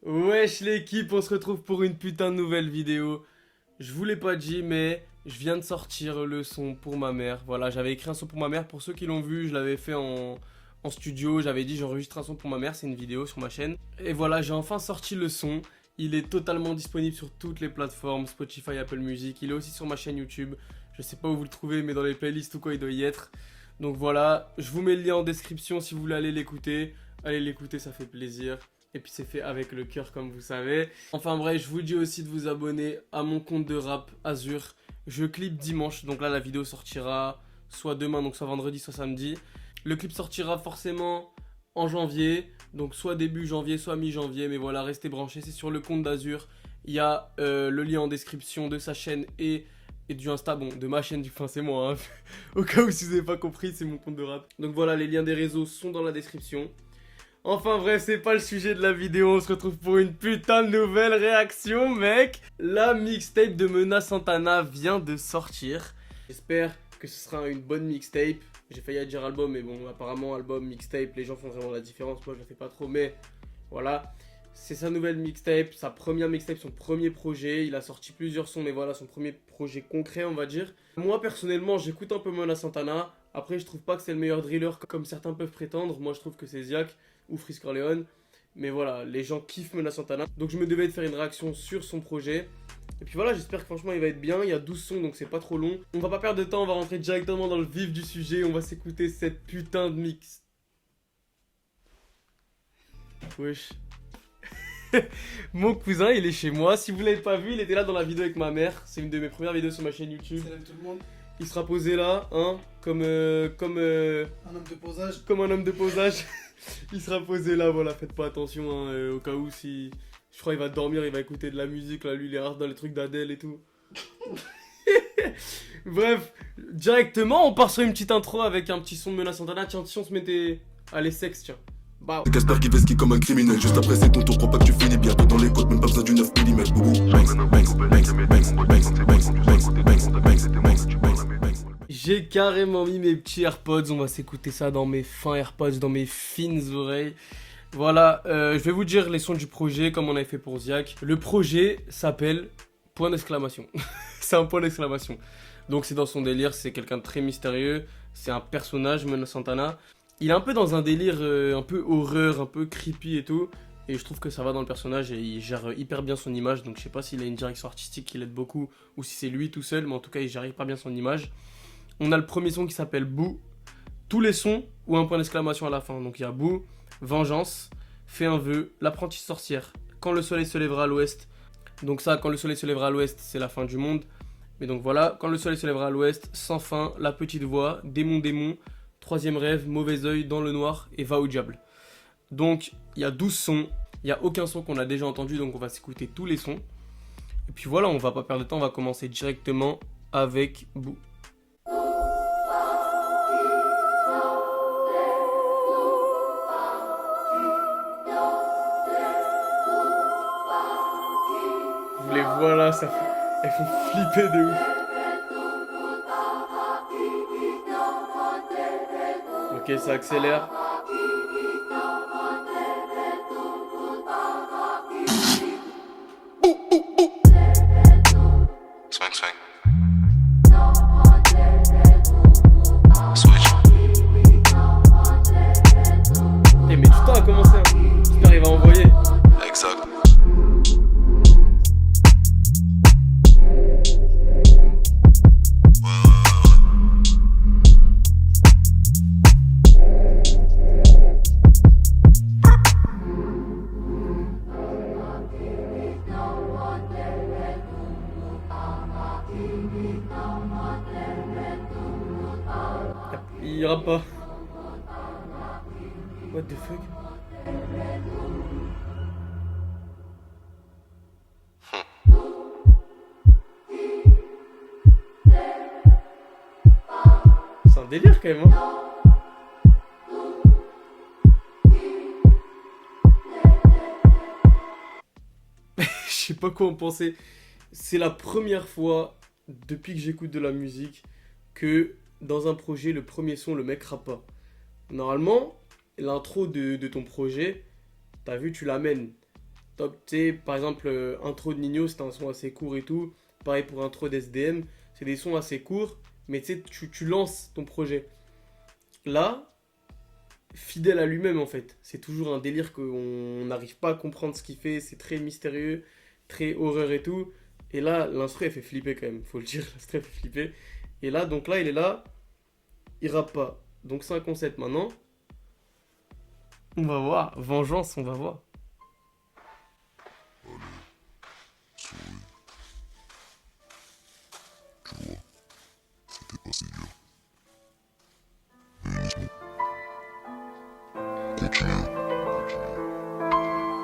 Wesh l'équipe, on se retrouve pour une putain de nouvelle vidéo. Je vous l'ai pas dit, mais je viens de sortir le son pour ma mère. Voilà, j'avais écrit un son pour ma mère. Pour ceux qui l'ont vu, je l'avais fait en studio. J'avais dit j'enregistre un son pour ma mère, c'est une vidéo sur ma chaîne. Et voilà, j'ai enfin sorti le son. Il est totalement disponible sur toutes les plateformes, Spotify, Apple Music. Il est aussi sur ma chaîne YouTube. Je sais pas où vous le trouvez, mais dans les playlists ou quoi, il doit y être. Donc voilà, je vous mets le lien en description si vous voulez aller l'écouter. Allez l'écouter, ça fait plaisir. Et puis c'est fait avec le cœur comme vous savez. Enfin bref, je vous dis aussi de vous abonner à mon compte de rap Azur. Je clip dimanche, donc là la vidéo sortira soit demain, donc soit vendredi, soit samedi. Le clip sortira forcément en janvier, donc soit début janvier, soit mi-janvier. Mais voilà, restez branchés, c'est sur le compte d'Azur. Il y a le lien en description de sa chaîne et du Insta, bon, de ma chaîne, enfin c'est moi, hein. Au cas où si vous n'avez pas compris, c'est mon compte de rap. Donc voilà, les liens des réseaux sont dans la description. Enfin bref, c'est pas le sujet de la vidéo, on se retrouve pour une putain de nouvelle réaction, mec. La mixtape de Mena Santana vient de sortir. J'espère que ce sera une bonne mixtape. J'ai failli dire album, mais bon, apparemment album, mixtape, les gens font vraiment la différence. Moi, je la fais pas trop, mais voilà. C'est sa nouvelle mixtape, sa première mixtape, son premier projet. Il a sorti plusieurs sons, mais voilà, son premier projet concret, on va dire. Moi, personnellement, j'écoute un peu Mena Santana. Après, je trouve pas que c'est le meilleur driller comme certains peuvent prétendre. Moi, je trouve que c'est Ziak ou Freeze Corleone. Mais voilà, les gens kiffent Mena Santana. Donc, je me devais de faire une réaction sur son projet. Et puis voilà, j'espère que franchement, il va être bien. Il y a 12 sons, donc c'est pas trop long. On va pas perdre de temps, on va rentrer directement dans le vif du sujet. On va s'écouter cette putain de mix. Wesh. Mon cousin, il est chez moi. Si vous l'avez pas vu, il était là dans la vidéo avec ma mère. C'est une de mes premières vidéos sur ma chaîne YouTube. Salut tout le monde. Il sera posé là, hein, comme Un homme de posage. comme un homme de posage. Il sera posé là, voilà, faites pas attention, hein, au cas où si... Je crois qu'il va dormir, il va écouter de la musique, là, lui, il est rare dans les trucs d'Adèle et tout. Bref, directement, on part sur une petite intro avec un petit son de Mena Santana. Tiens, si on se mettait... Allez, sexe, tiens. Bah. C'est Casper qui vesquille comme un criminel. Juste après c'est ton tour, crois pas que tu finis bientôt dans les côtes, même pas besoin du 9 mm. J'ai carrément mis mes petits AirPods, on va s'écouter ça dans mes fins AirPods, dans mes fines oreilles. Voilà, je vais vous dire les sons du projet comme on avait fait pour Ziak. Le projet s'appelle point d'exclamation. C'est un point d'exclamation. Donc c'est dans son délire, c'est quelqu'un de très mystérieux, c'est un personnage, Mena Santana. Il est un peu dans un délire un peu horreur, un peu creepy et tout. Et je trouve que ça va dans le personnage et il gère hyper bien son image. Donc je sais pas s'il a une direction artistique qui l'aide beaucoup ou si c'est lui tout seul, mais en tout cas il gère hyper bien son image. On a le premier son qui s'appelle Boo. Tous les sons ou un point d'exclamation à la fin. Donc il y a Boo, Vengeance, Fais un vœu, L'apprentie sorcière, Quand le soleil se lèvera à l'ouest. Donc ça, quand le soleil se lèvera à l'ouest, c'est la fin du monde. Mais donc voilà, quand le soleil se lèvera à l'ouest, Sans fin, La petite voix, Démon démon, Troisième rêve, Mauvais œil, Dans le noir et Va au diable. Donc il y a 12 sons, il n'y a aucun son qu'on a déjà entendu, donc on va s'écouter tous les sons. Et puis voilà, on va pas perdre de temps, on va commencer directement avec Boo. Vous les voilà, ça fait... elles font flipper de ouf. Ok, ça accélère. Swing, swing. Switch. Eh mais du temps a commencé, hein. J'espère qu'il va envoyer. Exact. Il ira pas. What the fuck? C'est un délire quand même, hein. Je sais pas quoi en penser. C'est la première fois depuis que j'écoute de la musique que dans un projet, le premier son, le mec rappe pas. Normalement, l'intro de ton projet, t'as vu, tu l'amènes. Top, tu sais, par exemple, intro de Nino, c'était un son assez court et tout. Pareil pour intro d'SDM, c'est des sons assez courts, mais tu sais, tu lances ton projet. Là, fidèle à lui-même en fait. C'est toujours un délire qu'on n'arrive pas à comprendre ce qu'il fait, c'est très mystérieux, très horreur et tout. Et là, l'instru, elle fait flipper quand même, faut le dire, l'instru, elle fait flipper. Et là, donc là, il est là, il rappe pas. Donc c'est un concept maintenant. On va voir, vengeance, on va voir. C'était pas si dur. Réunis-moi. Continue.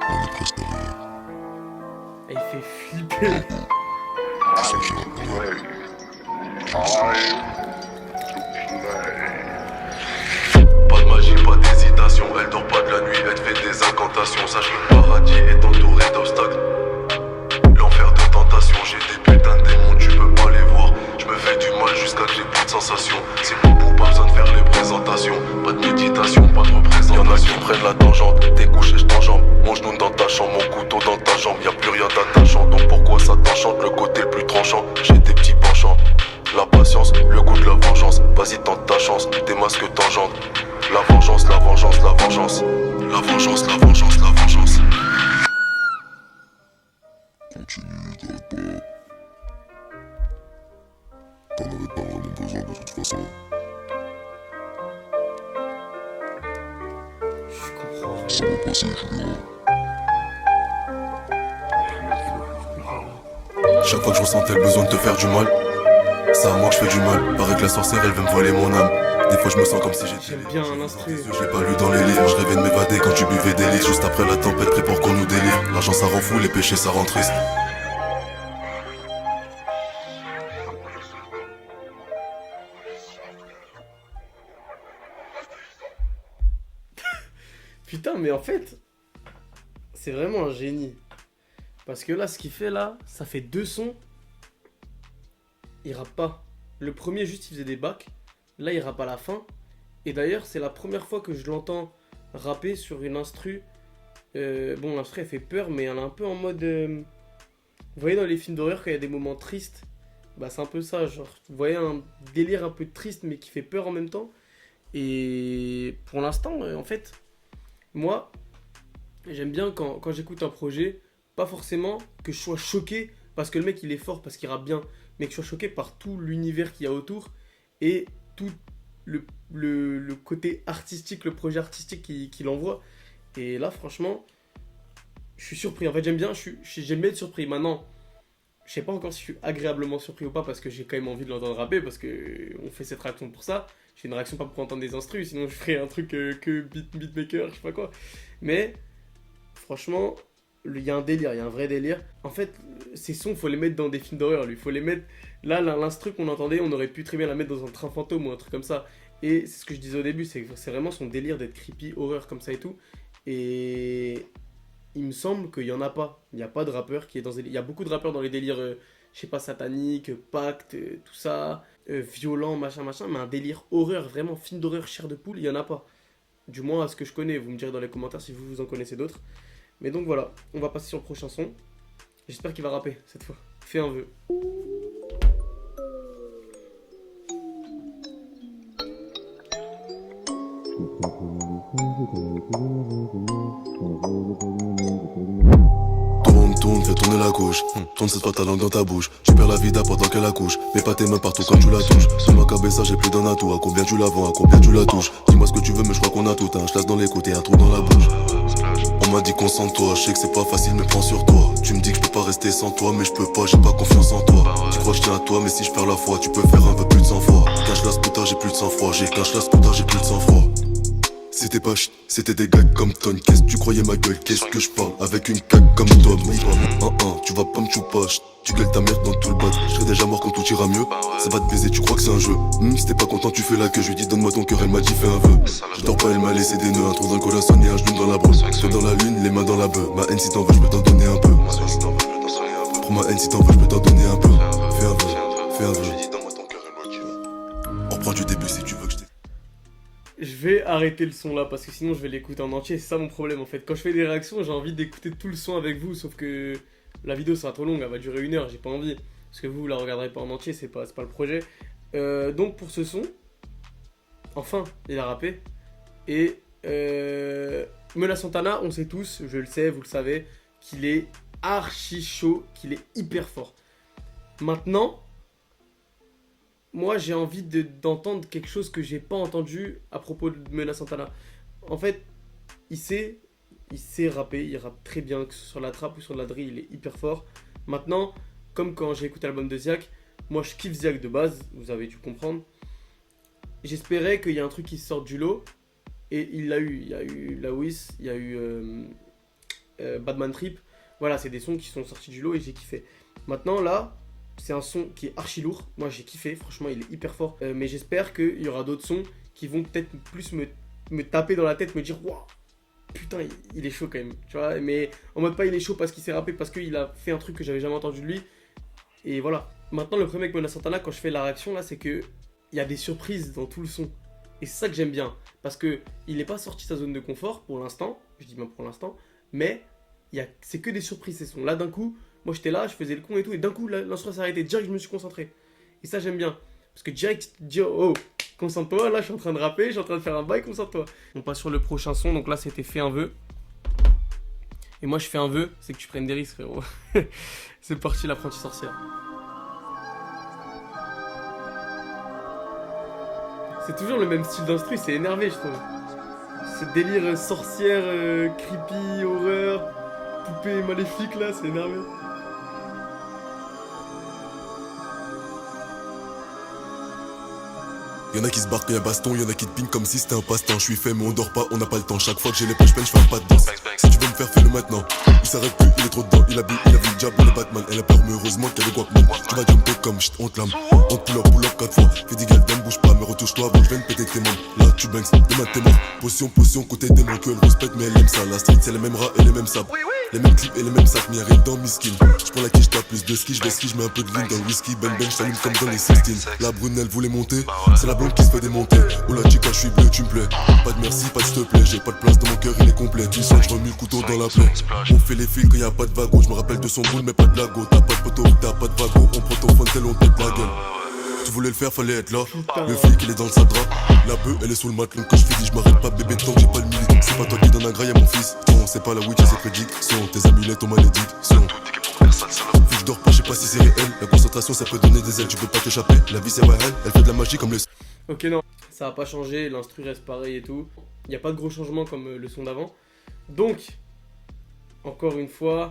On est presque arrivé. Et il fait flipper. Pas de magie, pas d'hésitation. Elle dort pas de la nuit, elle te fait des incantations. Sache que le paradis est entouré d'obstacles. L'enfer de tentation, j'ai des putains de démons, tu peux pas les voir. Je me fais du mal jusqu'à que j'ai plus de sensations. C'est beaucoup, pas besoin de faire les présentations. Pas de méditation, pas de représentation. Y'en a qui prennent la tangente, t'es couché, je t'enjambe. Mon genou dans ta chambre, mon couteau dans ta jambe. Y'a plus rien d'attachant, donc pourquoi ça t'enchante? Le côté le plus tranchant, j'ai des petits penchants. La patience, le goût de la vengeance. Vas-y, tente ta chance, tes masques t'engendrent. La vengeance, la vengeance, la vengeance. La vengeance, la vengeance, la vengeance. Continue, t'arrêtes pas. T'en avais pas vraiment besoin de toute façon. Je comprends. Ça va passer, Julien. Chaque fois que je ressentais le besoin de te faire du mal, c'est à moi que je fais du mal. Paraît que la sorcière elle veut me voler mon âme. Des fois je me sens comme si j'étais. J'aime bien l'instru. Je l'ai pas lu dans les livres, je rêvais de m'évader quand tu buvais des litres. Juste après la tempête, prêt pour qu'on nous délire. L'argent ça rend fou, les péchés ça rend triste. Putain, mais en fait, c'est vraiment un génie. Parce que là, ce qu'il fait là, ça fait 2 sons. Il rappe pas. Le premier, juste, il faisait des bacs. Là, il rappe à la fin. Et d'ailleurs, c'est la première fois que je l'entends rapper sur une instru. Bon, l'instru, elle fait peur, mais elle est un peu en mode... Vous voyez dans les films d'horreur, quand il y a des moments tristes, bah c'est un peu ça, genre, vous voyez un délire un peu triste, mais qui fait peur en même temps. Et pour l'instant, en fait, moi, j'aime bien quand j'écoute un projet, pas forcément que je sois choqué parce que le mec il est fort, parce qu'il rappe bien, mais que je sois choqué par tout l'univers qu'il y a autour et tout le côté artistique, le projet artistique qu'il envoie. Et là, franchement, je suis surpris. En fait, j'aime bien être surpris. Maintenant, je sais pas encore si je suis agréablement surpris ou pas, parce que j'ai quand même envie de l'entendre rapper, parce que on fait cette réaction pour ça. Je fais une réaction pas pour entendre des instrus, sinon je ferais un truc que beatmaker, je sais pas quoi. Mais franchement, il y a un délire, il y a un vrai délire. En fait, ces sons, faut les mettre dans des films d'horreur, lui. Faut les mettre... Là, l'instru qu'on entendait, on aurait pu très bien la mettre dans un train fantôme ou un truc comme ça. Et c'est ce que je disais au début, c'est vraiment son délire d'être creepy, horreur comme ça et tout. Et il me semble qu'il y en a pas. Il n'y a pas de rappeur qui est dans des... Il y a beaucoup de rappeurs dans les délires, je sais pas, sataniques, pacte, tout ça, violent, machin, mais un délire horreur, vraiment film d'horreur, chair de poule, il y en a pas. Du moins à ce que je connais, vous me direz dans les commentaires si vous en connaissez d'autres. Mais donc voilà, on va passer sur le prochain son. J'espère qu'il va rapper cette fois. Fais un vœu. Tourne, fais tourner la couche. Tourne cette fois ta langue dans ta bouche. Tu perds la vida pendant qu'elle accouche. Mets pas tes mains partout quand tu la touches. Sur ma cabessa j'ai plus d'un atout. À combien tu la vends, à combien tu la touches. Dis-moi ce que tu veux, mais je crois qu'on a tout. Un chlasse dans les côtés, un trou dans la bouche. On m'a dit concentre-toi, je sais que c'est pas facile, mais prends sur toi. Tu me dis que je peux pas rester sans toi, mais je peux pas, j'ai pas confiance en toi. Tu crois que je tiens à toi, mais si je perds la foi, tu peux faire un peu plus de 100 fois. Cache la putain, j'ai plus de 100 fois. Cache la putain, j'ai plus de 100 fois. C'était pas chut, c'était des gars comme Ton. Qu'est-ce que tu croyais ma gueule, qu'est-ce que je parle avec une caque comme toi. Tu vas pas me chouper, tu gueules ta merde dans tout le bas. Je serais déjà mort quand tout ira mieux. Ça va te baiser, tu crois que c'est un jeu. Si t'es pas content, tu fais la queue. Je lui dis donne-moi ton cœur, elle m'a dit fais un vœu. Je dors pas, elle m'a laissé des nœuds. Un trou d'un col à sonner, un genou dans la brosse. Toi dans la lune, les mains dans la bœuf. Ma haine si t'en veux, je peux t'en donner un peu. Pour ma haine si t'en veux, je peux t'en donner un peu. Fais un vœu, fais un vœu. On reprend du début si tu veux que je t'ai. Je vais arrêter le son là parce que sinon je vais l'écouter en entier, c'est ça mon problème en fait. Quand je fais des réactions, j'ai envie d'écouter tout le son avec vous, sauf que la vidéo sera trop longue, elle va durer 1 heure, j'ai pas envie. Parce que vous la regarderez pas en entier, c'est pas le projet. Donc pour ce son, enfin, il a rappé. Et Mena Santana, on sait tous, je le sais, vous le savez, qu'il est archi chaud, qu'il est hyper fort. Maintenant, moi j'ai envie d'entendre quelque chose que j'ai pas entendu à propos de Mena Santana. En fait, il sait rapper, il rappe très bien, que ce soit sur la trap ou sur la drill, il est hyper fort. Maintenant, comme quand j'ai écouté l'album de Ziak, moi je kiffe Ziak de base, vous avez dû comprendre. J'espérais qu'il y a un truc qui sorte du lot, et il l'a eu. Il y a eu Lawis, il y a eu Badman Trip. Voilà, c'est des sons qui sont sortis du lot et j'ai kiffé. Maintenant là, c'est un son qui est archi lourd. Moi j'ai kiffé, franchement il est hyper fort. Mais j'espère qu'il y aura d'autres sons qui vont peut-être plus me taper dans la tête, me dire waouh, putain il est chaud quand même. Tu vois, mais en mode pas il est chaud parce qu'il s'est rappé, parce qu'il a fait un truc que j'avais jamais entendu de lui. Et voilà. Maintenant le problème avec Mena Santana quand je fais la réaction là, c'est que il y a des surprises dans tout le son. Et c'est ça que j'aime bien. Parce que il n'est pas sorti de sa zone de confort pour l'instant. Je dis bien pour l'instant. Mais c'est que des surprises ces sons. Là d'un coup, moi j'étais là, je faisais le con et tout. Et d'un coup l'instru s'est arrêté. Direct je me suis concentré. Et ça j'aime bien. Parce que direct tu te dis oh, concentre-toi. Là je suis en train de rapper, je suis en train de faire un bail, concentre-toi. On passe sur le prochain son. Donc là c'était fais un vœu. Et moi je fais un vœu, c'est que tu prennes des risques frérot. C'est parti l'apprentie sorcière. C'est toujours le même style d'instru, c'est énervé je trouve. Ce délire sorcière, creepy, horreur, poupée maléfique là, c'est énervé. Y'en a qui se barquent, y'a baston, y'en a qui te ping comme si c'était un passe-temps. Je suis fait mais on dort pas, on n'a pas le temps. Chaque fois que j'ai les poches pleines, je fais un pas de danse. Si tu veux me faire, fais-le maintenant. Il s'arrête plus, il est trop dedans, il a bu, il a vu le diable, il est Batman. Elle a peur, mais heureusement qu'il y avait Guacman. Tu vas jumper comme shit, on te lame. On te pull up 4 fois. Fais des gales, bouge pas, mais retouche-toi avant que je vienne péter tes membres. Là, tu banks, demain t'es mort. Potion, côté démon, que elle respecte, mais elle aime ça. La street, c'est les mêmes rats et les mêmes sables. Les mêmes clips et les mêmes sacs, mais arrive dans mes skins. J'prends la quiche, t'as plus de ski, j'mets un peu de ligne dans le whisky. Ben, j't'allume comme dans les 16. La brune, elle voulait monter. C'est la blonde qui se fait démonter. Oh la chica, j'suis bleu, tu me plais. Pas de merci, pas de s'il te plaît. J'ai pas de place dans mon cœur, il est complet. Tu sens que j'remue le couteau dans la plaie. On fait les fils quand y'a pas de vago. J'me rappelle de son boule, mais pas de lago. T'as pas de poteau, t'as pas de vago. On prend ton phone, tel on pète la gueule. Tu voulais le faire, fallait être là. Le flic, il est dans le sadra. La bœuf, elle est sous le matelas. Quand je finis, je m'arrête pas, bébé, tant que j'ai pas le mili. C'est pas toi qui donne un graille à mon fils. Non, c'est pas la witch, c'est prédiction. Tes amulettes ont malédiction. Vu que je dors pas, je sais pas si c'est réel. La concentration, ça peut donner des ailes. Tu peux pas t'échapper. La vie, c'est réel. Elle fait de la magie comme le. Ok, non, ça a pas changé. L'instru reste pareil et tout. Y a pas de gros changements comme le son d'avant. Donc, encore une fois,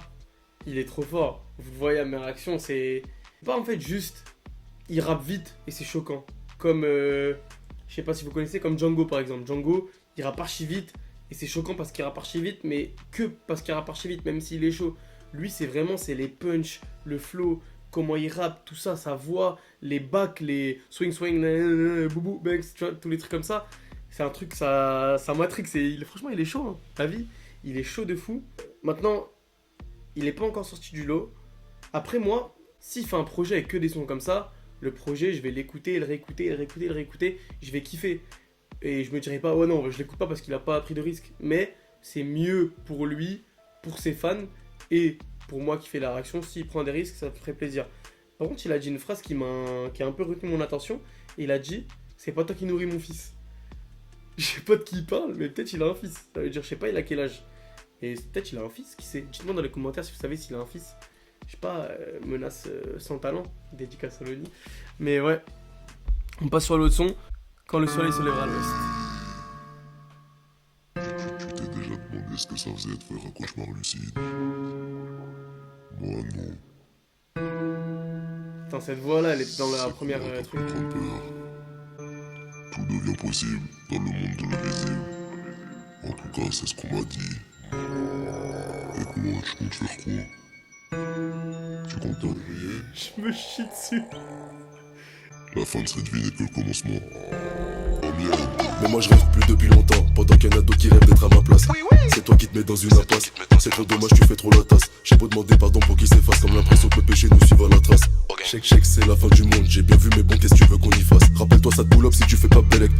il est trop fort. Vous voyez à mes réactions, c'est pas en fait juste. Il rappe vite et c'est choquant. Comme, je sais pas si vous connaissez, comme Django par exemple. Django, il rappe archi vite et c'est choquant parce qu'il rappe archi vite, mais que parce qu'il rappe archi vite, même s'il est chaud. Lui, c'est les punchs, le flow, comment il rappe, tout ça, sa voix, les backs, les swing, boubou, banks, tu vois, tous les trucs comme ça. C'est un truc, ça matrix. Franchement, il est chaud, hein. La vie, il est chaud de fou. Maintenant, il est pas encore sorti du lot. Après, moi, s'il fait un projet avec que des sons comme ça, le projet, je vais l'écouter, le réécouter, je vais kiffer. Et je me dirai pas, oh non, je l'écoute pas parce qu'il a pas pris de risque. Mais c'est mieux pour lui, pour ses fans, et pour moi qui fais la réaction, s'il prend des risques, ça me ferait plaisir. Par contre, il a dit une phrase qui a un peu retenu mon attention, et il a dit, c'est pas toi qui nourris mon fils. Je sais pas de qui il parle, mais peut-être il a un fils. Ça veut dire, je sais pas, il a quel âge. Et peut-être il a un fils, qui sait. Dites-moi dans les commentaires si vous savez s'il a un fils. Je sais pas, menace sans talent, dédicace à Loni. Mais ouais, on passe sur l'autre son, quand le soleil se lèvera à l'ouest. Tu t'es déjà demandé ce que ça faisait de faire un cauchemar lucide? Moi non. Putain, cette voix-là, elle est dans la première truc. Tout devient possible dans le monde de l'invisible. En tout cas, c'est ce qu'on m'a dit. Et moi, tu comptes faire quoi? Tu comptes t'ennuyer? Je me chie dessus. La fin ne serait devinée que le commencement. Oh merde. Mais moi je rêve plus depuis longtemps. Pendant qu'il y en a d'autres qui rêvent d'être à ma place. C'est toi qui te mets dans une impasse. C'est trop dommage, tu fais trop la tasse. J'ai beau demander pardon pour qu'il s'efface. Comme l'impression que le péché nous suive à la trace. Check, c'est la fin du monde. J'ai bien vu, mais bon, qu'est-ce que tu veux qu'on y fasse? Rappelle-toi ça te pull up si tu fais pas bellec.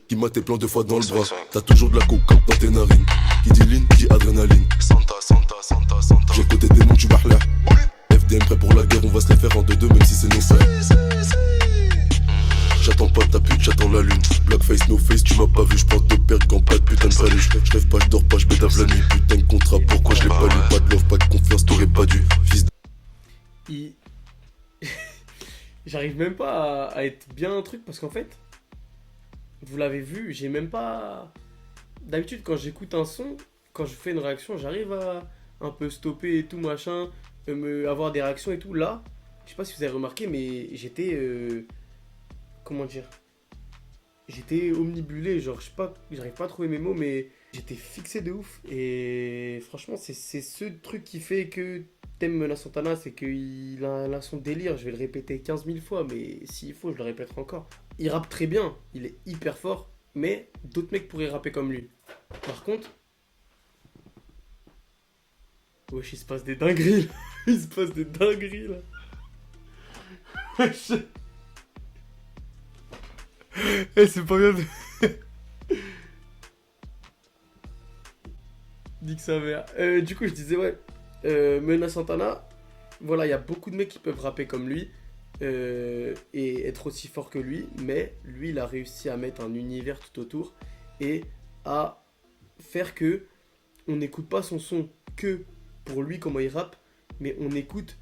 Qui m'a tes plans 2 fois dans le bras. T'as toujours de la coca dans tes narines. Qui dit ligne, dit adrénaline. Santa, Santa, Santa, Santa. J'ai le côté démon, tu vas là. FDM prêt pour la guerre, on va se les faire en 2-2 même si c'est non ça. J'attends pas ta pute, j'attends la lune. Blackface, no face, tu m'as pas vu, j'prends 2 paires de gants, pas de putain de salut. J'rêve pas, j'dors pas, j'bédave la nuit. Putain de contrat, pourquoi je l'ai pas lu? Pas de love, pas de confiance, t'aurais pas dû. Fils de... J'arrive même pas à être bien un truc parce qu'en fait, vous l'avez vu, j'ai même pas... D'habitude quand j'écoute un son, quand je fais une réaction, j'arrive à un peu stopper et tout machin, avoir des réactions et tout. Là, je sais pas si vous avez remarqué, mais j'étais... comment dire? J'étais omnibulé, genre je sais pas, j'arrive pas à trouver mes mots, mais j'étais fixé de ouf. Et franchement, c'est ce truc qui fait que t'aimes Mena Santana, c'est qu'il a son délire. Je vais le répéter 15 000 fois, mais s'il faut, je le répéterai encore. Il rappe très bien, il est hyper fort, mais d'autres mecs pourraient rapper comme lui. Par contre, wesh, il se passe des dingueries là. Il se passe des dingueries là. Wesh. Eh, c'est pas bien de... Dis que sa mère. Du coup, je disais, ouais, Mena Santana, voilà, il y a beaucoup de mecs qui peuvent rapper comme lui et être aussi fort que lui, mais lui, il a réussi à mettre un univers tout autour et à faire que on n'écoute pas son son que pour lui, comment il rappe, mais on écoute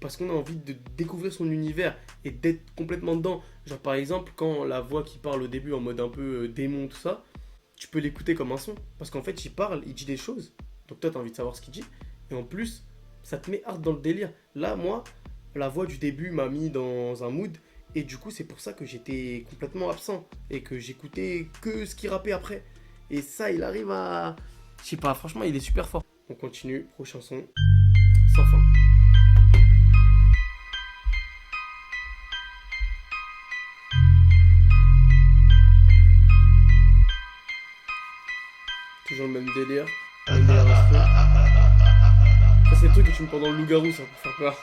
parce qu'on a envie de découvrir son univers et d'être complètement dedans. Genre par exemple, quand la voix qui parle au début en mode un peu démon, tout ça, tu peux l'écouter comme un son. Parce qu'en fait, il parle, il dit des choses. Donc toi, t'as envie de savoir ce qu'il dit. Et en plus, ça te met hard dans le délire. Là, moi, la voix du début m'a mis dans un mood. Et du coup, c'est pour ça que j'étais complètement absent. Et que j'écoutais que ce qu'il rappait après. Et ça, il arrive à... Je sais pas, franchement, il est super fort. On continue, prochain son. Sans fin. Toujours le même délire. Ça, c'est le truc que tu me prends dans le loup-garou, ça, pour faire peur.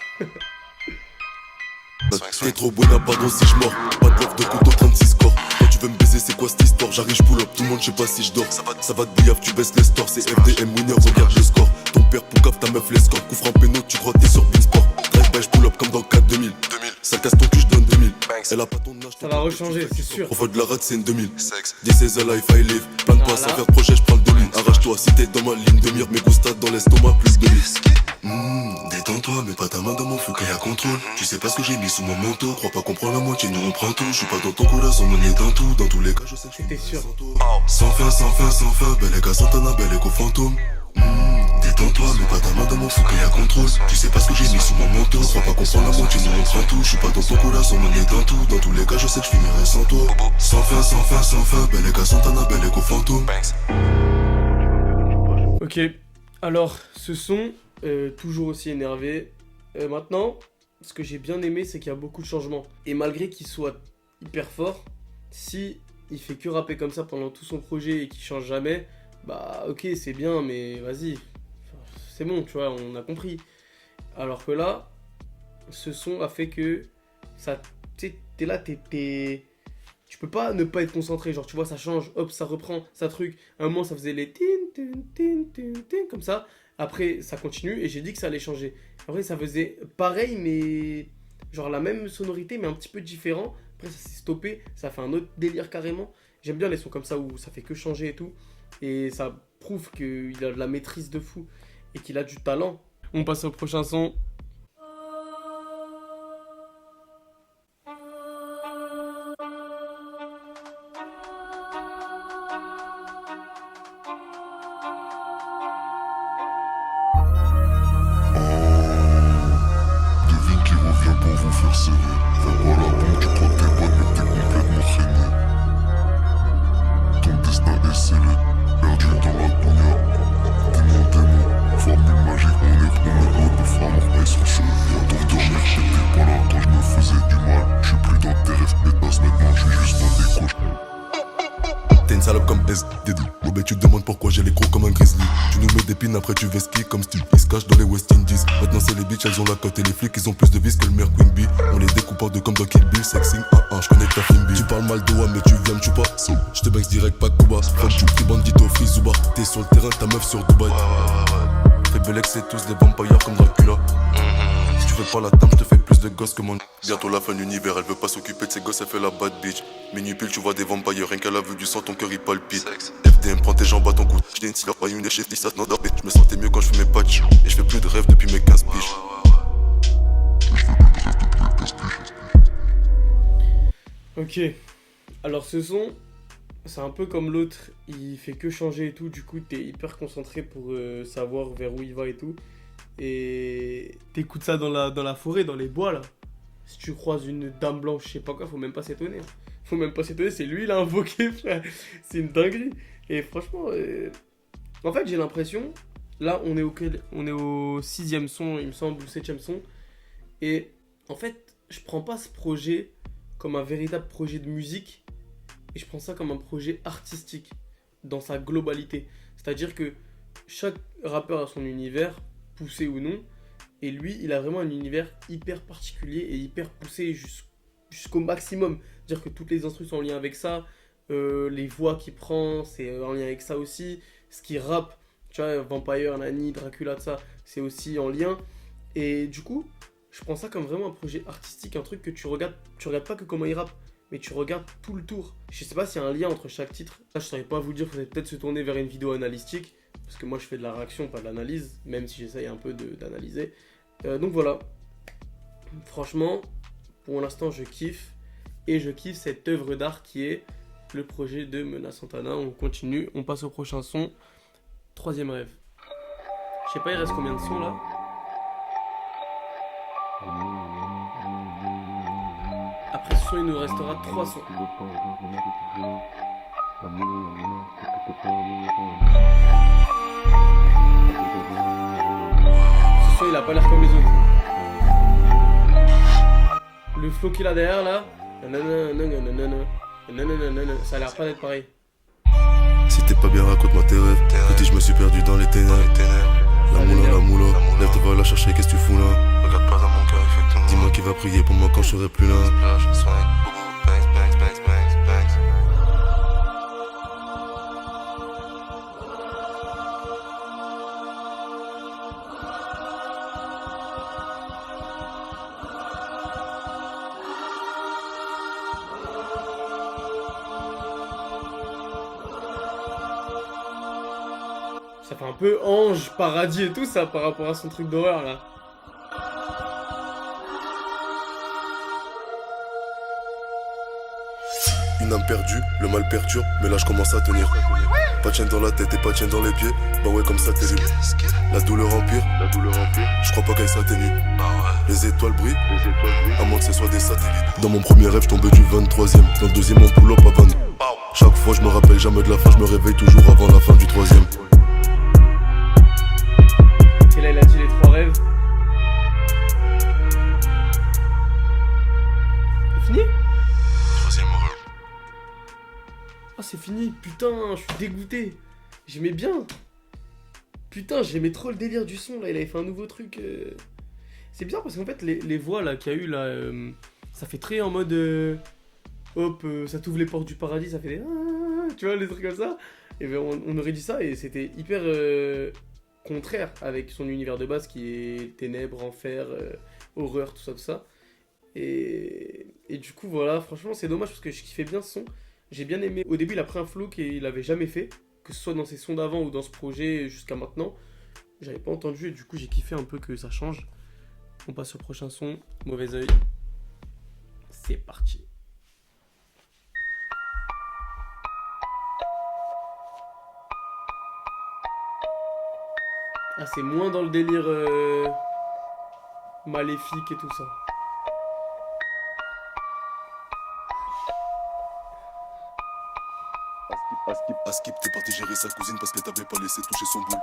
T'es trop beau, n'a pas d'eau si j'mors. Pas de love de couteau, 36 corps. Quand tu veux me baiser, c'est quoi cette histoire? J'arrive, j'pull up, tout le monde, je sais pas si j'dors. Ça va te billave, tu baisses les stores. C'est FDM winner, regarde le score. Ton père poucave, ta meuf les scores. Coup franc péno, tu crois t'es sur Beansport. Drive by, j'pull up comme dans 4 2000. Ça casse ton cul, j'donne 2000. Elle a pas ton âge, ça va rechanger, c'est sûr. Profil de la rate, c'est une 2000. This is a life I live. Plein de pas sans faire de projet, j'prends le dolin. Arrache-toi si t'es dans ma ligne de mire. Mes gustas dans l'estomac, plus de détends-toi, mets pas ta main dans mon feu quand y'a contrôle. Tu sais pas ce que j'ai mis sous mon manteau. Crois pas qu'on prend la moitié, nous on prend tout. J'suis pas dans ton culasse, on est dans tout. Dans tous les cas, je sais que j'étais sûr. Sans fin, sans fin, sans fin. Bel égo Santana, bel égo fantôme. Détends-toi, mets pas ta main dans mon feu quand y'a contrôle. Tu sais pas ce que j'ai mis sous mon manteau. Crois pas qu'on prend la moitié, nous on prend tout. J'suis pas dans ton culasse, on est dans tout. Dans tous les cas, je sais que j'finirai sans toi. Sans fin, sans fin, sans fin. Bel égo Santana, bel égo fantôme. Ok, alors ce son, toujours aussi énervé. Maintenant, ce que j'ai bien aimé, c'est qu'il y a beaucoup de changements. Et malgré qu'il soit hyper fort, si il fait que rapper comme ça pendant tout son projet et qu'il change jamais, bah ok, c'est bien, mais vas-y, c'est bon, tu vois, on a compris. Alors que là, ce son a fait que ça, tu sais, t'es là, tu peux pas ne pas être concentré, genre tu vois, ça change, hop, ça reprend, ça truc. À un moment, ça faisait les tin, tin, tin, tin, tin, comme ça. Après, ça continue et j'ai dit que ça allait changer. Après, ça faisait pareil, mais genre la même sonorité, mais un petit peu différent. Après, ça s'est stoppé, ça fait un autre délire carrément. J'aime bien les sons comme ça où ça fait que changer et tout. Et ça prouve qu'il a de la maîtrise de fou et qu'il a du talent. On passe au prochain son. copine, après tu vesquilles comme Steve. Ils se cachent dans les West Indies. Maintenant c'est les bitches, elles ont la cote et les flics, ils ont plus de vis que le maire Queen Bee. On les découpe en deux comme dans Kill Bill, sexing, je connais ta Fimbi. Tu parles mal de moi, mais tu viens me tuer pas. Je te banks direct, pas Kuba. Fuck you, petit bandito, Frizuba. T'es sur le terrain, ta meuf sur Dubaï. Fais Belek, c'est tous des vampires comme Dracula. Si tu fais pas la table, je te fais plus de gosses que mon. Bientôt la fin de l'univers, elle veut pas s'occuper de ses gosses, elle fait la bad bitch. Minuit pile, tu vois des vampires, rien qu'à la vue du sang, ton cœur il palpite. FDM, prends tes jambes à ton cou. J't'ai une cigarette, pas une échelle, ça te n'endort. Je me sentais mieux quand je fais mes patchs. Et je fais plus de rêves depuis mes 15 piges. Ok, alors ce son, c'est un peu comme l'autre, il fait que changer et tout, du coup t'es hyper concentré pour savoir vers où il va et tout. Et t'écoutes ça dans la forêt, dans les bois là. Si tu croises une dame blanche, je sais pas quoi, faut même pas s'étonner. Faut même pas s'étonner, c'est lui il a invoqué, frère. C'est une dinguerie. Et franchement, en fait j'ai l'impression, là on est au 6ème son, il me semble, ou 7ème son. Et en fait, je prends pas ce projet comme un véritable projet de musique, et je prends ça comme un projet artistique dans sa globalité. C'est-à-dire que chaque rappeur a son univers, poussé ou non, et lui, il a vraiment un univers hyper particulier et hyper poussé jusqu'au maximum. C'est-à-dire que toutes les instrus sont en lien avec ça, les voix qu'il prend, c'est en lien avec ça aussi, ce qu'il rappe, tu vois, Vampire, Nani, Dracula, tout ça, c'est aussi en lien. Et du coup, je prends ça comme vraiment un projet artistique, un truc que tu regardes pas que comment il rappe, mais tu regardes tout le tour. Je sais pas s'il y a un lien entre chaque titre. Ça, je saurais pas vous dire, faudrait peut-être se tourner vers une vidéo analytique, parce que moi je fais de la réaction, pas de l'analyse, même si j'essaye un peu d'analyser. Donc voilà. Franchement, pour l'instant, je kiffe. Et je kiffe cette œuvre d'art qui est le projet de Mena Santana. On continue, on passe au prochain son. 3ème rêve. Je sais pas, il reste combien de sons là ? Après ce son, il nous restera 3 sons. Ce son, il a pas l'air comme les autres. Le flow qu'il a derrière là, ça a l'air pas d'être pareil. Si t'es pas bien, raconte-moi tes rêves. Petit, je me suis perdu dans les ténèbres. La moula, lève te va la chercher, qu'est-ce que tu fous là? Regarde pas dans mon cœur, effectivement. Dis-moi qui va prier pour moi quand je serai plus là. Ça fait un peu ange, paradis et tout ça par rapport à son truc d'horreur là. Une âme perdue, le mal perturbe, mais là je commence à tenir. Pas de chaîne dans la tête et pas de chaîne dans les pieds. Bah ouais, comme ça terrible. La douleur empire, je crois pas qu'elle s'atténue. Les étoiles brillent, à moins que ce soit des satellites. Dans mon premier rêve, je tombais du 23ème. Dans le deuxième, on pull up à 22. Chaque fois, je me rappelle jamais de la fin, je me réveille toujours avant la fin du 3ème. Et là, il a dit les 3 rêves. C'est fini ? 3ème rêve. Ah, c'est fini, putain, je suis dégoûté. J'aimais bien. Putain, j'aimais trop le délire du son là, il avait fait un nouveau truc. C'est bizarre parce qu'en fait, les voix là qu'il y a eu là, ça fait très en mode. Hop, ça t'ouvre les portes du paradis, ça fait des. Tu vois, les trucs comme ça. Et ben, on aurait dit ça et c'était hyper. Contraire avec son univers de base qui est ténèbres, enfer, horreur, tout ça. Et du coup, voilà, franchement, c'est dommage parce que je kiffais bien ce son. J'ai bien aimé. Au début, il a pris un flow qu'il avait jamais fait, que ce soit dans ses sons d'avant ou dans ce projet jusqu'à maintenant. J'avais pas entendu et du coup, j'ai kiffé un peu que ça change. On passe au prochain son, Mauvais Oeil. C'est parti. Ah, c'est moins dans le délire maléfique et tout ça. Askip, t'es parti gérer sa cousine parce qu'elle t'avait pas laissé toucher son boule.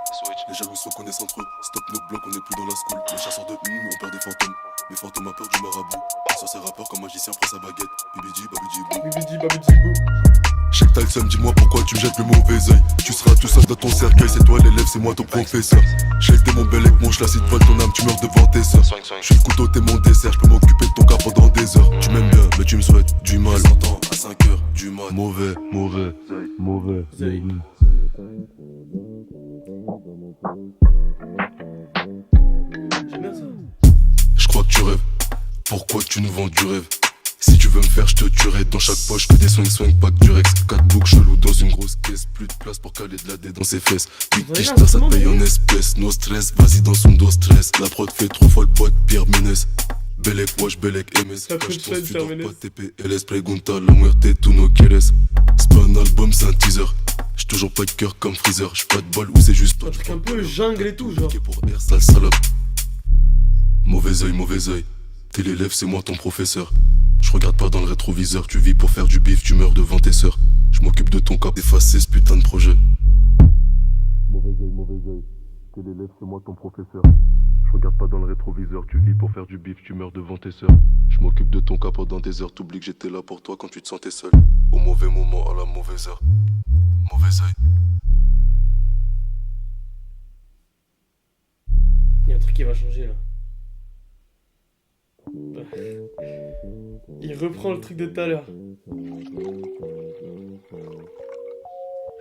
Les jaloux se reconnaissent entre eux. Stop nos blocs, on est plus dans la school. Les chasseurs de on perd des fantômes. Les fantômes à peur du marabout. Sur ces rappeurs comme magicien prend sa baguette. Bibidi babidi bou. Bibidi babidi bou. Je sais que t'as le seum, dis-moi pourquoi tu me jettes le mauvais oeil. Tu seras tout seul dans ton cercueil, c'est toi l'élève, c'est moi ton professeur. J'ai le démon bel avec mon l'acide vole ton âme, tu meurs devant tes sœurs. Je suis le couteau, t'es mon dessert, je peux m'occuper de ton cas pendant des heures. Tu m'aimes bien, mais tu me souhaites du mal. 100 ans à 5 heures, du mal. Mauvais, mauvais, mauvais, Zay. mauvais. J'aime bien ça. Je crois que tu rêves, pourquoi tu nous vends du rêve? Si tu veux me faire, je te tuerai. Dans chaque poche que des swing, pas que du Rex. 4 boucles chelou dans une grosse caisse. Plus de place pour caler de la dé dans ses fesses. Bitch, ça te paye en espèces. No stress, vas-y dans son dos stress. La prod fait 3 fois le poids de Pierre Ménès. Belek, wash, Belek, MS. Ça peut Cache ton être sudor, Ménès. pas TP, LS, Pregunta, la muerte, tout nos quieres. C'est pas un album, c'est un teaser. J'ai toujours pas de cœur comme Freezer. J'suis pas de bol ou c'est juste toi. Un truc un peu jungle et tout, genre. Pour air, sale salope. Mauvais oeil, mauvais oeil. T'es l'élève, c'est moi ton professeur. Je regarde pas dans le rétroviseur, tu vis pour faire du bif, tu meurs devant tes sœurs. Je m'occupe de ton cap, effacer ce putain de projet. Mauvais oeil, t'es l'élève, c'est moi ton professeur. Je regarde pas dans le rétroviseur, tu vis pour faire du bif, tu meurs devant tes sœurs. Je m'occupe de ton cas pendant des heures, t'oublies que j'étais là pour toi quand tu te sentais seul. Au mauvais moment, à la mauvaise heure. Mauvais oeil. Il y a un truc qui va changer là. Il reprend le truc de tout à l'heure.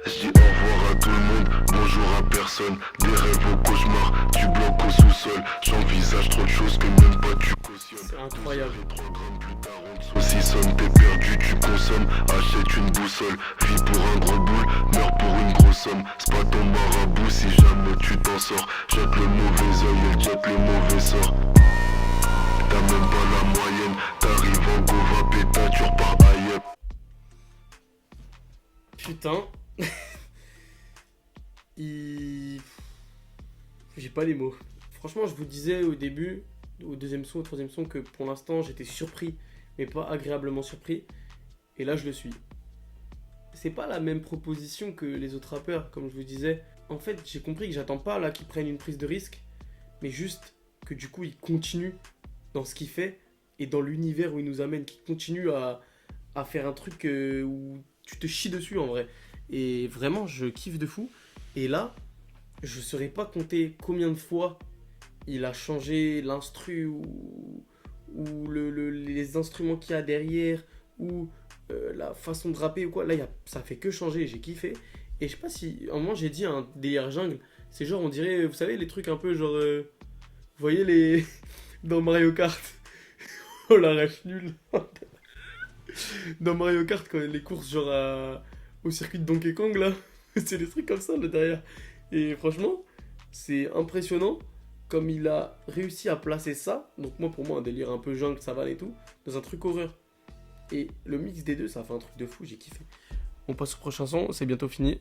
Je dis au revoir à tout le monde, bonjour à personne. Des rêves au cauchemar, tu bloques au sous-sol. J'envisage trop de choses que même pas tu cautionnes. C'est incroyable. 3 grammes plus tard, on te saucissonne. T'es perdu, tu consommes, achète une boussole. Vis pour un gros boule, meurs pour une grosse somme. C'est pas ton marabout si jamais tu t'en sors. Jette le mauvais oeil, elle jette les mauvais sorts. T'as même pas la moyenne, t'arrives en Gova péta, tu repars ailleurs. Putain. J'ai pas les mots. Franchement, je vous disais au début, au deuxième son, au troisième son, que pour l'instant j'étais surpris, mais pas agréablement surpris. Et là, je le suis. C'est pas la même proposition que les autres rappeurs, comme je vous disais. En fait, j'ai compris que j'attends pas là qu'ils prennent une prise de risque, mais juste que du coup, ils continuent dans ce qu'il fait et dans l'univers où il nous amène, qui continue à faire un truc où tu te chies dessus en vrai. Et vraiment, je kiffe de fou. Et là, je saurais pas compter combien de fois il a changé l'instru ou les instruments qu'il y a derrière ou la façon de rapper ou quoi. Là, ça fait que changer, j'ai kiffé. Et je sais pas si, à un moment, j'ai dit un délire jungle. C'est genre, on dirait, vous savez, les trucs un peu genre... vous voyez les... dans Mario Kart. Oh la ref nulle. Dans Mario Kart, quand les courses genre au circuit de Donkey Kong là, c'est des trucs comme ça là derrière. Et franchement, c'est impressionnant comme il a réussi à placer ça. Donc moi, pour moi, un délire un peu jungle, savane et tout, dans un truc horreur. Et le mix des deux, ça a fait un truc de fou, j'ai kiffé. On passe au prochain son, c'est bientôt fini.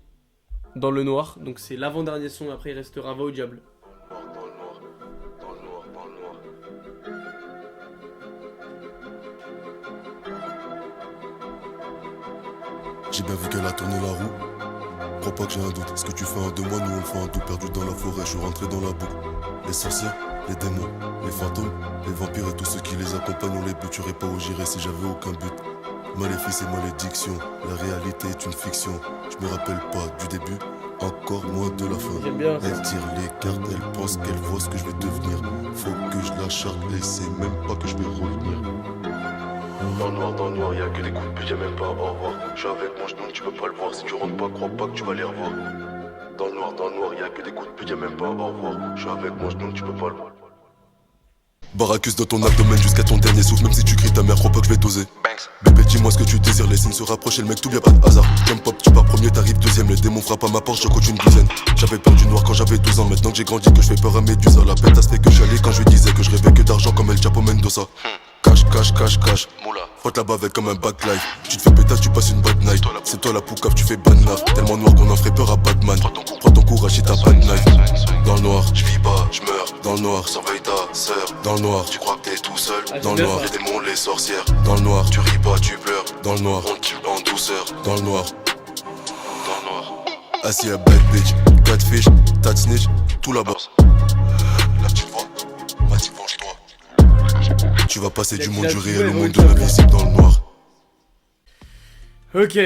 Dans le noir, donc c'est l'avant-dernier son, après il restera Va au diable. J'ai bien vu qu'elle a tourné la roue. Crois pas que j'ai un doute. Ce que tu fais en 2 mois, nous on le fait en tout. Perdu dans la forêt, je suis rentré dans la boucle. Les sorcières, les démons, les fantômes, les vampires et tous ceux qui les accompagnent, on les buterait pas où j'irais si j'avais aucun but. Maléfice et malédiction, la réalité est une fiction. Je me rappelle pas du début, encore moins de la fin. J'aime bien ça. Elle tire les cartes, elle pense qu'elle voit ce que je vais devenir. Faut que je la charte et c'est même pas que je vais revenir. Dans le noir, y'a que des coups de pute, y'a même pas au revoir. Je suis avec mon genou, tu peux pas le voir. Si tu rentres pas, crois pas que tu vas les revoir. Dans le noir, y'a que des coups de pute, y'a même pas au revoir. Je suis avec mon genou, tu peux pas le voir. Baracus dans ton abdomen jusqu'à ton dernier souffle. Même si tu cries ta mère, crois pas que je vais t'oser. Bébé, dis-moi ce que tu désires, les signes se rapprocher, le mec, tout bien pas de hasard. Jump pop, tu pars premier, t'arrives deuxième. Les démons frappent à ma porte, je coach une douzaine. J'avais peur du noir quand j'avais 12 ans. Maintenant que j'ai grandi, que je fais peur à Médusa. La pétasse fait que j'allais quand je lui disais que je rêvais que d'argent comme El Chapo Mendoza. Cash, moula. Frotte la bavette comme un backlife. Tu te fais pétasse, tu passes une bad night. C'est toi la poucave, tu fais bad naf. Tellement noir qu'on en ferait peur à Batman. Prends ton courage si t'as pas de knife. Dans le noir, je vis pas, je meurs. Dans le noir, surveille ta sœur. Dans le noir, tu crois que t'es tout seul. Dans le noir, les démons, les sorcières. Dans le noir, tu ris pas, tu pleures. Dans le noir, on te tue en douceur. Dans le noir, assis à bad bitch. Catfish, t'as de snitch, tout là-bas. Là tu vois, Matic venge-toi. Tu vas passer Il a du dit monde la du plus réel au belle, monde de ouais, l'invisible dans le noir. Ok.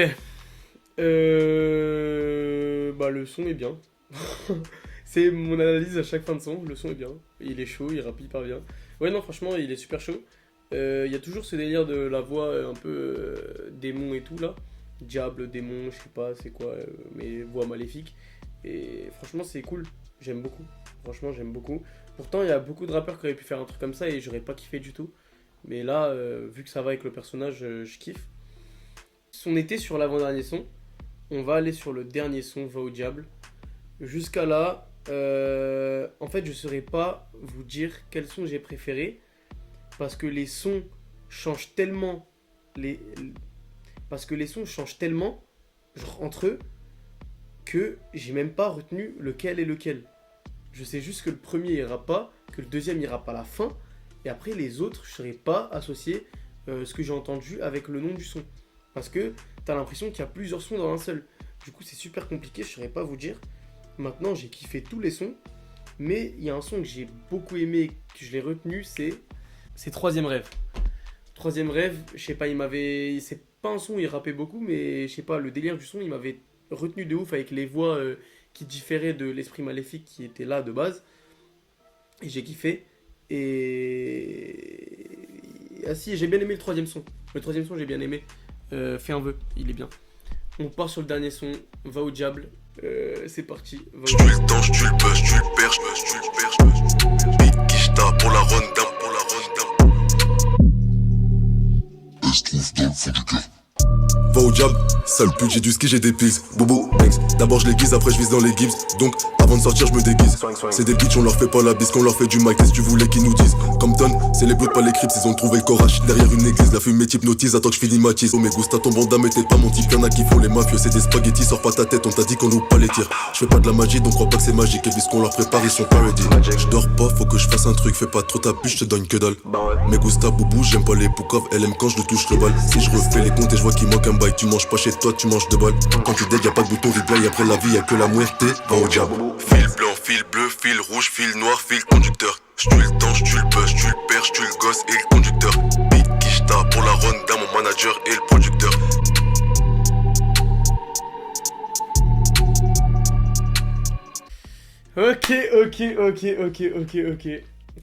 Bah le son est bien. C'est mon analyse à chaque fin de son. Le son est bien. Il est chaud, il rappe hyper bien. Ouais, non, franchement, il est super chaud. Il y a toujours ce délire de la voix un peu démon et tout là. Diable, démon, je sais pas c'est quoi, mais voix maléfique. Et franchement, c'est cool. J'aime beaucoup. Franchement, j'aime beaucoup. Pourtant, il y a beaucoup de rappeurs qui auraient pu faire un truc comme ça et j'aurais pas kiffé du tout. Mais là, vu que ça va avec le personnage, je kiffe. On était sur l'avant-dernier son. On va aller sur le dernier son, Va au diable. Jusqu'à là, en fait, je saurais pas vous dire quel son j'ai préféré. Parce que les sons changent tellement. Parce que les sons changent tellement genre, entre eux que j'ai même pas retenu lequel est lequel. Je sais juste que le premier ira pas, que le deuxième ira pas à la fin. Et après, les autres, je saurais pas associer ce que j'ai entendu avec le nom du son. Parce que t'as l'impression qu'il y a plusieurs sons dans un seul. Du coup, c'est super compliqué, je saurais pas vous dire. Maintenant, j'ai kiffé tous les sons. Mais il y a un son que j'ai beaucoup aimé, que je l'ai retenu, c'est Troisième Rêve. Troisième Rêve, je sais pas, c'est pas un son où il rappait beaucoup, mais je sais pas, le délire du son, il m'avait retenu de ouf avec les voix qui différaient de l'esprit maléfique qui était là de base. Et j'ai kiffé. Et... Ah si, j'ai bien aimé le troisième son. Le troisième son, j'ai bien aimé. Fais un vœu, il est bien. On part sur le dernier son, Va au diable. C'est parti. Tu le tanges, tu le buzz, tu le perches, tu le perches. Big Kishta pour la rundown, pour la rundown. Elle se trouve dans le fond du cœur. Va au diable, sale pute, j'ai du ski, j'ai des pills. Bobo, banks. D'abord je les guise, après je vise dans les gibbs. Donc avant de sortir, je me déguise. C'est des bitches, on leur fait pas la bise, qu'on leur fait du mic. Qu'est-ce que tu voulais qu'ils nous disent? Compton, c'est les bleus, pas les crips. Ils ont trouvé le courage derrière une église. La fumée type notice, attends que je finis ma tease. Oh mes gousses, t'as ton bandam, mais t'es pas mon type. Y'en a qui font les mafieux, c'est des spaghettis. Sors pas ta tête, on t'a dit qu'on loupe pas les tirs. Je fais pas de la magie, donc crois pas que c'est magique. Et vu ce qu'on leur prépare, ils sont pas ready. Je dors pas, faut que je fasse un truc. Fais pas trop ta puce, je te donne que dalle. Mes gousses, ta boubou, j'aime pas les poucaves. Elle aime quand je le touche le bal. Si je refais les comptes et je vois qu'il manque un bail, tu manges pas chez toi, tu manges de bol. Quand tu dead, y'a pas de bouton replay. Après la vie, y'a que la muerte. Va au diable. Fil blanc, fil bleu, fil rouge, fil noir, fil conducteur. J'tue le tange, tu le buzz, tu le perches, tu le gosse et le conducteur. Big Kishta pour la run d'un mon manager et le producteur. Ok.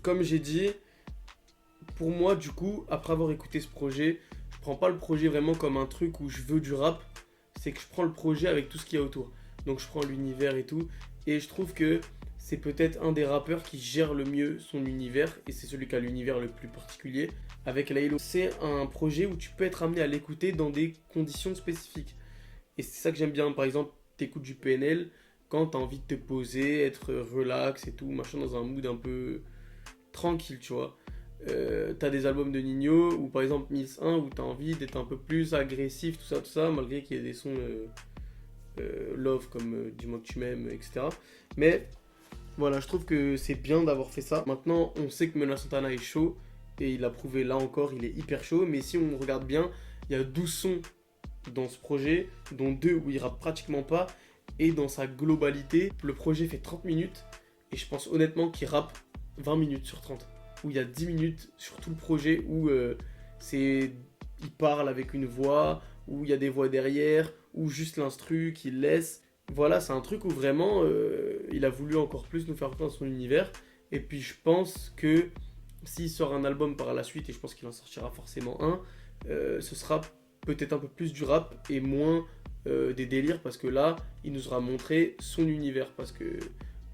Comme j'ai dit, pour moi, du coup, après avoir écouté ce projet, je prends pas le projet vraiment comme un truc où je veux du rap. C'est que je prends le projet avec tout ce qu'il y a autour. Donc je prends l'univers et tout. Et je trouve que c'est peut-être un des rappeurs qui gère le mieux son univers. Et c'est celui qui a l'univers le plus particulier avec Laylo. C'est un projet où tu peux être amené à l'écouter dans des conditions spécifiques. Et c'est ça que j'aime bien. Par exemple, t'écoutes du PNL quand t'as envie de te poser, être relax et tout, machin, dans un mood un peu tranquille, tu vois. T'as des albums de Nino ou par exemple Mills 1 où t'as envie d'être un peu plus agressif, tout ça, malgré qu'il y ait des sons love comme Dis-moi que tu m'aimes, etc. Mais voilà, je trouve que c'est bien d'avoir fait ça. Maintenant, on sait que Mena Santana est chaud et il a prouvé là encore, il est hyper chaud. Mais si on regarde bien, il y a 12 sons dans ce projet, dont 2 où il rappe pratiquement pas. Et dans sa globalité, le projet fait 30 minutes et je pense honnêtement qu'il rappe 20 minutes sur 30. Où il y a 10 minutes sur tout le projet où il parle avec une voix, où il y a des voix derrière, ou juste l'instru qu'il laisse. Voilà, c'est un truc où vraiment il a voulu encore plus nous faire comprendre son univers. Et puis je pense que s'il sort un album par la suite, et je pense qu'il en sortira forcément un, ce sera peut-être un peu plus du rap et moins des délires, parce que là, il nous aura montré son univers, parce que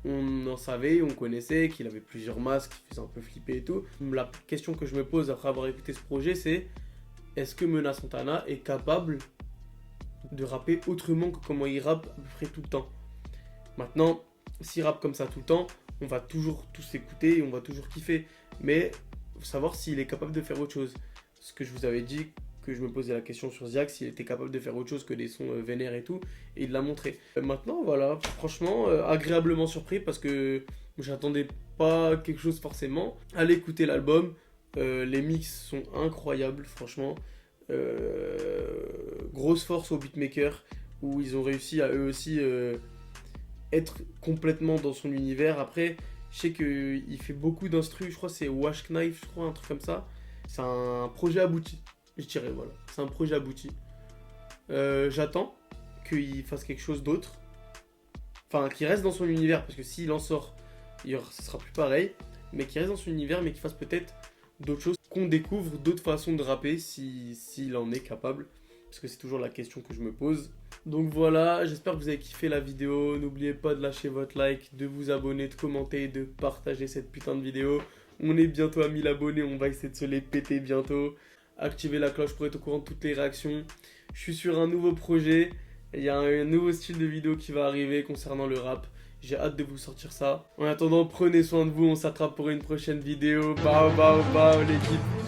on en savait, on connaissait qu'il avait plusieurs masques qui faisaient un peu flipper et tout. La question que je me pose après avoir écouté ce projet, c'est est-ce que Mena Santana est capable de rapper autrement que comment il rappe à peu près tout le temps? Maintenant, s'il rappe comme ça tout le temps, on va toujours tous écouter et on va toujours kiffer. Mais il faut savoir s'il est capable de faire autre chose. Ce que je vous avais dit, que je me posais la question sur Ziak, s'il était capable de faire autre chose que des sons vénères et tout, et il l'a montré. Maintenant, voilà, franchement, agréablement surpris parce que j'attendais pas quelque chose forcément. Allez écouter l'album, les mix sont incroyables, franchement. Grosse force aux beatmakers, où ils ont réussi à eux aussi être complètement dans son univers. Après, je sais qu'il fait beaucoup d'instrus, je crois que c'est Wash Knife, je crois, un truc comme ça. C'est un projet abouti, je dirais, voilà. C'est un projet abouti. J'attends qu'il fasse quelque chose d'autre. Enfin, qu'il reste dans son univers, parce que s'il en sort, ce sera plus pareil. Mais qu'il reste dans son univers, mais qu'il fasse peut-être d'autres choses, qu'on découvre d'autres façons de rapper, s'il en est capable. Parce que c'est toujours la question que je me pose. Donc voilà, j'espère que vous avez kiffé la vidéo. N'oubliez pas de lâcher votre like, de vous abonner, de commenter et de partager cette putain de vidéo. On est bientôt à 1000 abonnés, on va essayer de se les péter bientôt. Activez la cloche pour être au courant de toutes les réactions. Je suis sur un nouveau projet. Il y a un nouveau style de vidéo qui va arriver concernant le rap. J'ai hâte de vous sortir ça. En attendant, prenez soin de vous. On s'attrape pour une prochaine vidéo. Bao, bao, bao, l'équipe.